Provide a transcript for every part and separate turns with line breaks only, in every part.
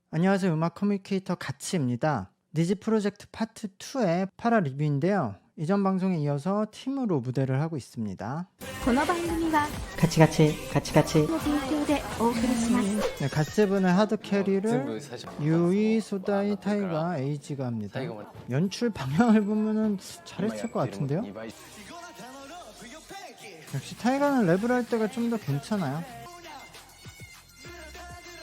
안녕하세요. 음악 커뮤니케이터 가치입니다. 니지 프로젝트 파트 2의 파라 리뷰인데요. 이전 방송에 이어서 팀으로 무대를 하고 있습니다.
この番組は
カチカチカチカチ
の提供でお送りします。
네, 갓세븐의 하드 캐리를
全部最初
유이, 소다이, 타이가, 에이지가 합니다.
最後まで
연출 방향을 보면은 잘했을 것 같은데요?
2倍
역시 타이가는 랩을 할 때가 좀 더 괜찮아요.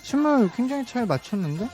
춤을 굉장히 잘 맞췄는데?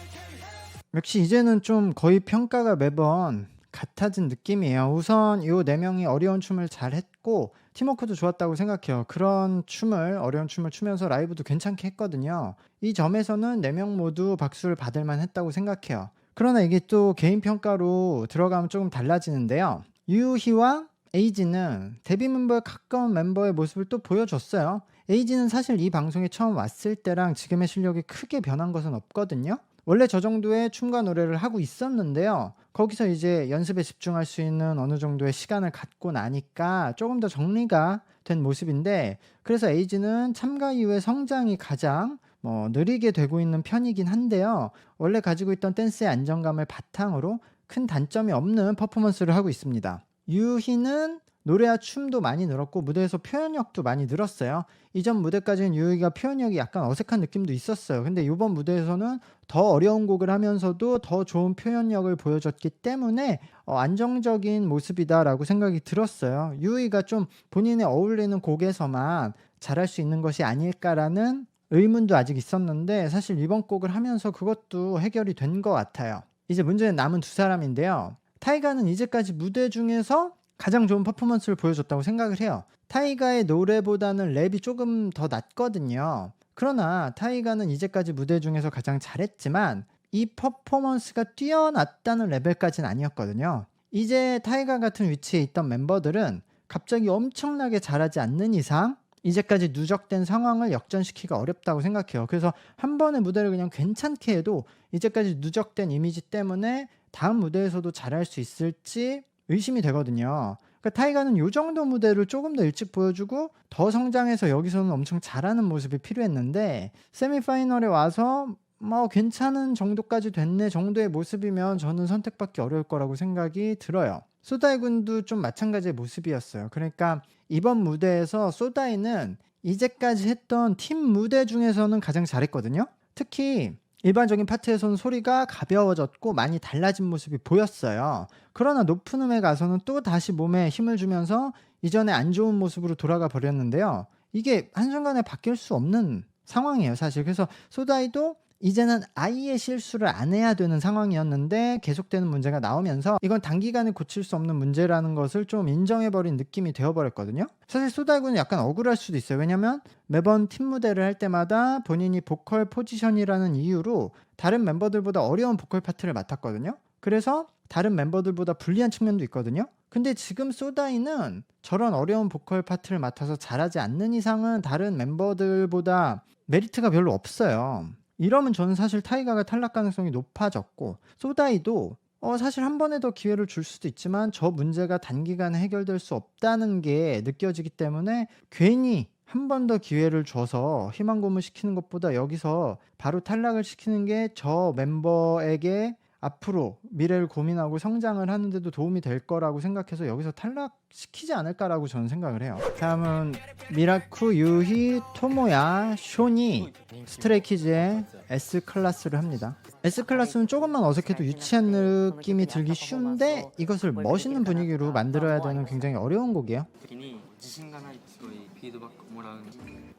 역시 이제는 좀 거의 평가가 매번 같아진 느낌이에요. 우선 이 4명이 어려운 춤을 잘 했고 팀워크도 좋았다고 생각해요. 그런 춤을 어려운 춤을 추면서 라이브도 괜찮게 했거든요. 이 점에서는 4명 모두 박수를 받을 만 했다고 생각해요. 그러나 이게 또 개인 평가로 들어가면 조금 달라지는데요. 유희와 에이지는 데뷔 멤버에 가까운 멤버의 모습을 또 보여줬어요. 에이지는 사실 이 방송에 처음 왔을 때랑 지금의 실력이 크게 변한 것은 없거든요. 원래 저 정도의 춤과 노래를 하고 있었는데요. 거기서 이제 연습에 집중할 수 있는 어느 정도의 시간을 갖고 나니까 조금 더 정리가 된 모습인데, 그래서 에이지는 참가 이후에 성장이 가장 느리게 되고 있는 편이긴 한데요. 원래 가지고 있던 댄스의 안정감을 바탕으로 큰 단점이 없는 퍼포먼스를 하고 있습니다. 유희는 노래와 춤도 많이 늘었고 무대에서 표현력도 많이 늘었어요. 이전 무대까지는 유희가 표현력이 약간 어색한 느낌도 있었어요. 근데 이번 무대에서는 더 어려운 곡을 하면서도 더 좋은 표현력을 보여줬기 때문에 안정적인 모습이다라고 생각이 들었어요. 유희가 좀 본인에 어울리는 곡에서만 잘할 수 있는 것이 아닐까라는 의문도 아직 있었는데, 사실 이번 곡을 하면서 그것도 해결이 된 것 같아요. 이제 문제는 남은 두 사람인데요. 타이가는 이제까지 무대 중에서 가장 좋은 퍼포먼스를 보여줬다고 생각을 해요. 타이가의 노래보다는 랩이 조금 더 낫거든요. 그러나 타이가는 이제까지 무대 중에서 가장 잘했지만 이 퍼포먼스가 뛰어났다는 레벨까지는 아니었거든요. 이제 타이가 같은 위치에 있던 멤버들은 갑자기 엄청나게 잘하지 않는 이상 이제까지 누적된 상황을 역전시키기가 어렵다고 생각해요. 그래서 한 번의 무대를 그냥 괜찮게 해도 이제까지 누적된 이미지 때문에 다음 무대에서도 잘할 수 있을지 의심이 되거든요. 그러니까 타이가는 이 정도 무대를 조금 더 일찍 보여주고 더 성장해서 여기서는 엄청 잘하는 모습이 필요했는데, 세미파이널에 와서 괜찮은 정도까지 됐네 정도의 모습이면 저는 선택받기 어려울 거라고 생각이 들어요. 소다이 군도 좀 마찬가지의 모습이었어요. 그러니까 이번 무대에서 소다이는 이제까지 했던 팀 무대 중에서는 가장 잘했거든요. 특히 일반적인 파트에서는 소리가 가벼워졌고 많이 달라진 모습이 보였어요. 그러나 높은 음에 가서는 또 다시 몸에 힘을 주면서 이전에 안 좋은 모습으로 돌아가 버렸는데요. 이게 한순간에 바뀔 수 없는 상황이에요, 사실. 그래서 소다이도 이제는 아예 실수를 안 해야 되는 상황이었는데 계속되는 문제가 나오면서 이건 단기간에 고칠 수 없는 문제라는 것을 좀 인정해버린 느낌이 되어버렸거든요. 사실 소다이군은 약간 억울할 수도 있어요. 왜냐면 매번 팀 무대를 할 때마다 본인이 보컬 포지션이라는 이유로 다른 멤버들보다 어려운 보컬 파트를 맡았거든요. 그래서 다른 멤버들보다 불리한 측면도 있거든요. 근데 지금 소다이는 저런 어려운 보컬 파트를 맡아서 잘하지 않는 이상은 다른 멤버들보다 메리트가 별로 없어요. 이러면 저는 사실 타이가가 탈락 가능성이 높아졌고, 소다이도 사실 한 번에 더 기회를 줄 수도 있지만 저 문제가 단기간에 해결될 수 없다는 게 느껴지기 때문에 괜히 한 번 더 기회를 줘서 희망 고문시키는 것보다 여기서 바로 탈락을 시키는 게 저 멤버에게 앞으로 미래를 고민하고 성장을 하는데도 도움이 될 거라고 생각해서 여기서 탈락시키지 않을까라고 저는 생각을 해요. 다음은 미라쿠, 유희, 토모야, 쇼니, 스트레이키즈의 S클래스를 합니다. S클래스는 조금만 어색해도 유치한 느낌이 들기 쉬운데 이것을 멋있는 분위기로 만들어야 되는 굉장히 어려운 곡이에요.
時に自信がないとすごいフィードバックもらう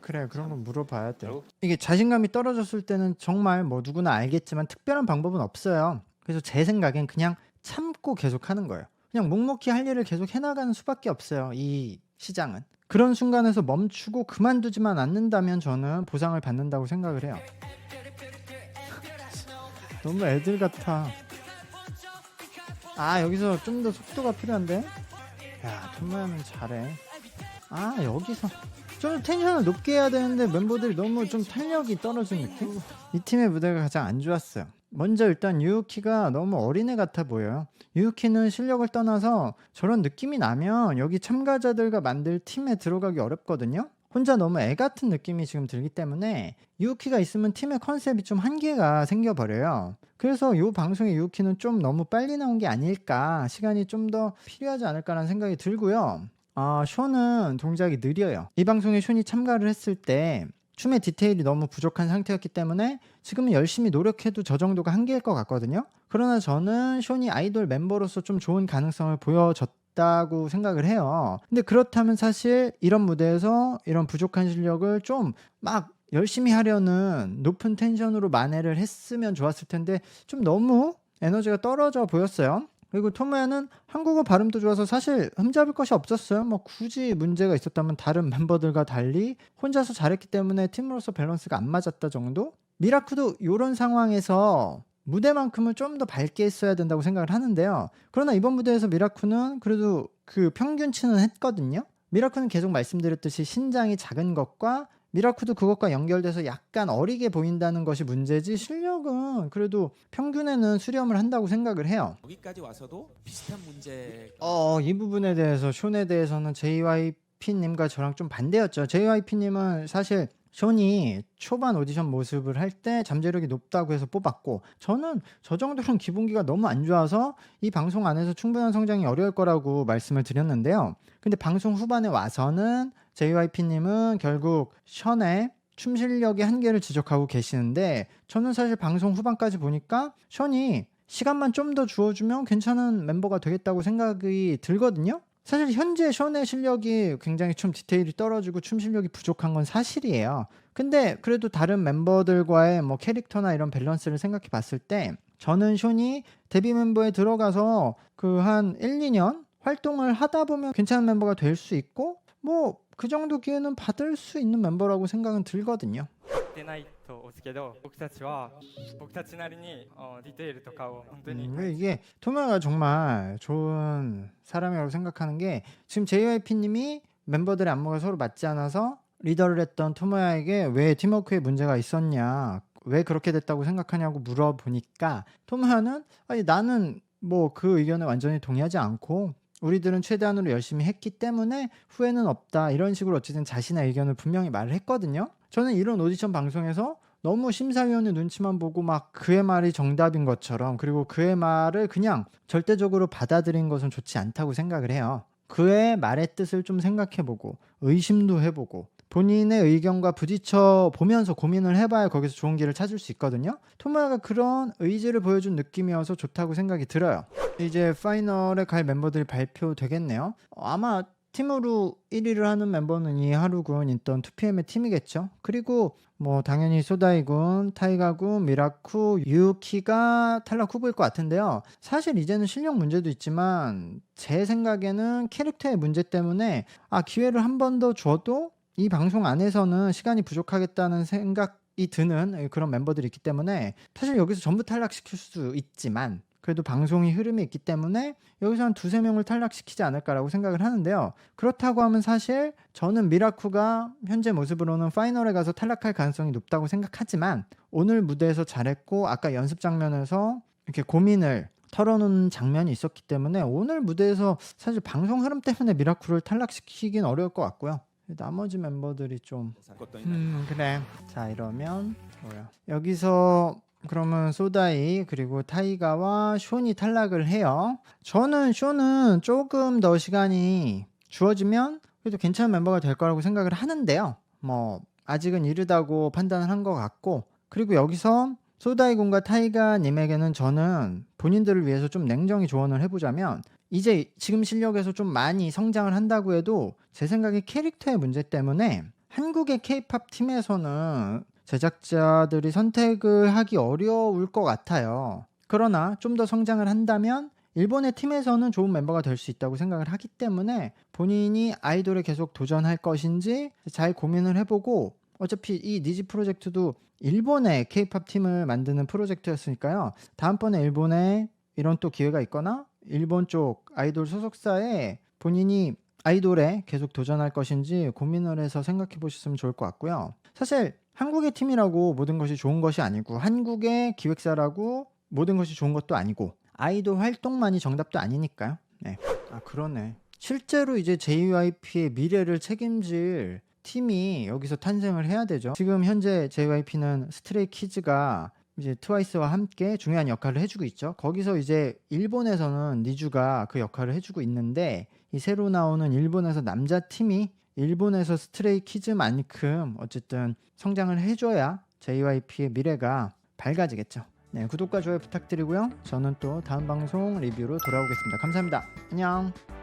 그래, 그런 건 물어봐야 돼. 이게 자신감이 떨어졌을 때는 정말 누구나 알겠지만 특별한 방법은 없어요. 그래서 제 생각엔 그냥 참고 계속 하는 거예요. 그냥 묵묵히 할 일을 계속 해나가는 수밖에 없어요, 이 시장은. 그런 순간에서 멈추고 그만두지만 않는다면 저는 보상을 받는다고 생각을 해요. 너무 애들 같아. 여기서 좀 더 속도가 필요한데? 야, 토모야는 잘해. 여기서 좀 텐션을 높게 해야 되는데 멤버들이 너무 좀 탄력이 떨어진 느낌? 이 팀의 무대가 가장 안 좋았어요. 먼저 일단 유우키가 너무 어린애 같아 보여요. 유우키는 실력을 떠나서 저런 느낌이 나면 여기 참가자들과 만들 팀에 들어가기 어렵거든요. 혼자 너무 애 같은 느낌이 지금 들기 때문에 유우키가 있으면 팀의 컨셉이 좀 한계가 생겨버려요. 그래서 이 방송의 유우키는 좀 너무 빨리 나온 게 아닐까, 시간이 좀 더 필요하지 않을까라는 생각이 들고요. 쇼는 동작이 느려요. 이 방송에 쇼니 참가를 했을 때 춤의 디테일이 너무 부족한 상태였기 때문에 지금은 열심히 노력해도 저 정도가 한계일 것 같거든요. 그러나 저는 쇼니 아이돌 멤버로서 좀 좋은 가능성을 보여줬다고 생각을 해요. 근데 그렇다면 사실 이런 무대에서 이런 부족한 실력을 좀 막 열심히 하려는 높은 텐션으로 만회를 했으면 좋았을 텐데 좀 너무 에너지가 떨어져 보였어요. 그리고 토모야는 한국어 발음도 좋아서 사실 흠잡을 것이 없었어요. 뭐 굳이 문제가 있었다면 다른 멤버들과 달리 혼자서 잘했기 때문에 팀으로서 밸런스가 안 맞았다 정도? 미라쿠도 이런 상황에서 무대만큼은 좀 더 밝게 했어야 된다고 생각을 하는데요. 그러나 이번 무대에서 미라쿠는 그래도 그 평균치는 했거든요. 미라쿠는 계속 말씀드렸듯이 신장이 작은 것과 미라쿠도 그것과 연결돼서 약간 어리게 보인다는 것이 문제지, 실력은 그래도 평균에는 수렴을 한다고 생각을 해요.
여기까지 와서도 비슷한 문제.
이 부분에 대해서 쇼에 대해서는 JYP님과 저랑 좀 반대였죠. JYP님은 사실 쇼니 초반 오디션 모습을 할 때 잠재력이 높다고 해서 뽑았고, 저는 저 정도는 기본기가 너무 안 좋아서 이 방송 안에서 충분한 성장이 어려울 거라고 말씀을 드렸는데요. 근데 방송 후반에 와서는 JYP님은 결국 션의 춤 실력의 한계를 지적하고 계시는데, 저는 사실 방송 후반까지 보니까 션이 시간만 좀 더 주어주면 괜찮은 멤버가 되겠다고 생각이 들거든요. 사실 현재 션의 실력이 굉장히 춤 디테일이 떨어지고 춤 실력이 부족한 건 사실이에요. 근데 그래도 다른 멤버들과의 뭐 캐릭터나 이런 밸런스를 생각해 봤을 때 저는 션이 데뷔 멤버에 들어가서 그 한 1, 2년 활동을 하다 보면 괜찮은 멤버가 될 수 있고, 뭐 그 정도 기회는 받을 수 있는 멤버라고 생각은 들거든요.
てないと思うけど僕たちは僕たちなりにディテールとかを本当に
이게 토모야가 정말 좋은 사람이라고 생각하는 게, 지금 JYP님이 멤버들의 안무가 서로 맞지 않아서 리더를 했던 토모야에게 왜 팀워크에 문제가 있었냐, 왜 그렇게 됐다고 생각하냐고 물어보니까 토모야는 아니 나는 뭐 그 의견에 완전히 동의하지 않고 우리들은 최대한으로 열심히 했기 때문에 후회는 없다, 이런 식으로 어쨌든 자신의 의견을 분명히 말을 했거든요. 저는 이런 오디션 방송에서 너무 심사위원의 눈치만 보고 막 그의 말이 정답인 것처럼, 그리고 그의 말을 그냥 절대적으로 받아들인 것은 좋지 않다고 생각을 해요. 그의 말의 뜻을 좀 생각해보고 의심도 해보고 본인의 의견과 부딪혀 보면서 고민을 해봐야 거기서 좋은 길을 찾을 수 있거든요. 토모야가 그런 의지를 보여준 느낌이어서 좋다고 생각이 들어요. 이제 파이널에 갈 멤버들이 발표되겠네요. 아마 팀으로 1위를 하는 멤버는 이하루군 있던 2PM의 팀이겠죠. 그리고 뭐 당연히 소다이군, 타이가군, 미라쿠, 유키가 탈락 후보일 것 같은데요. 사실 이제는 실력 문제도 있지만 제 생각에는 캐릭터의 문제 때문에 기회를 한 번 더 줘도 이 방송 안에서는 시간이 부족하겠다는 생각이 드는 그런 멤버들이 있기 때문에 사실 여기서 전부 탈락시킬 수 있지만 그래도 방송이 흐름이 있기 때문에 여기서 한 2-3명을 탈락시키지 않을까라고 생각을 하는데요. 그렇다고 하면 사실 저는 미라쿠가 현재 모습으로는 파이널에 가서 탈락할 가능성이 높다고 생각하지만 오늘 무대에서 잘했고 아까 연습 장면에서 이렇게 고민을 털어놓는 장면이 있었기 때문에 오늘 무대에서 사실 방송 흐름 때문에 미라쿠를 탈락시키긴 어려울 것 같고요. 나머지 멤버들이 좀 그래. 자, 이러면 여기서 그러면 소다이 그리고 타이가와 쇼니 탈락을 해요. 저는 쇼는 조금 더 시간이 주어지면 그래도 괜찮은 멤버가 될 거라고 생각을 하는데요. 뭐 아직은 이르다고 판단을 한 것 같고, 그리고 여기서 소다이 군과 타이가 님에게는 저는 본인들을 위해서 좀 냉정히 조언을 해보자면, 이제 지금 실력에서 좀 많이 성장을 한다고 해도 제 생각에 캐릭터의 문제 때문에 한국의 K-POP 팀에서는 제작자들이 선택을 하기 어려울 것 같아요. 그러나 좀 더 성장을 한다면 일본의 팀에서는 좋은 멤버가 될 수 있다고 생각을 하기 때문에 본인이 아이돌에 계속 도전할 것인지 잘 고민을 해보고, 어차피 이 니지 프로젝트도 일본의 K-POP 팀을 만드는 프로젝트였으니까요. 다음번에 일본에 이런 또 기회가 있거나 일본 쪽 아이돌 소속사에 본인이 아이돌에 계속 도전할 것인지 고민을 해서 생각해 보셨으면 좋을 것 같고요. 사실 한국의 팀이라고 모든 것이 좋은 것이 아니고 한국의 기획사라고 모든 것이 좋은 것도 아니고 아이돌 활동만이 정답도 아니니까요. 네. 그러네. 실제로 이제 JYP의 미래를 책임질 팀이 여기서 탄생을 해야 되죠. 지금 현재 JYP는 스트레이키즈가 이제 트와이스와 함께 중요한 역할을 해주고 있죠. 거기서 이제 일본에서는 니주가 그 역할을 해주고 있는데, 이 새로 나오는 일본에서 남자 팀이 일본에서 스트레이키즈만큼 어쨌든 성장을 해줘야 JYP의 미래가 밝아지겠죠. 네, 구독과 좋아요 부탁드리고요. 저는 또 다음 방송 리뷰로 돌아오겠습니다. 감사합니다. 안녕.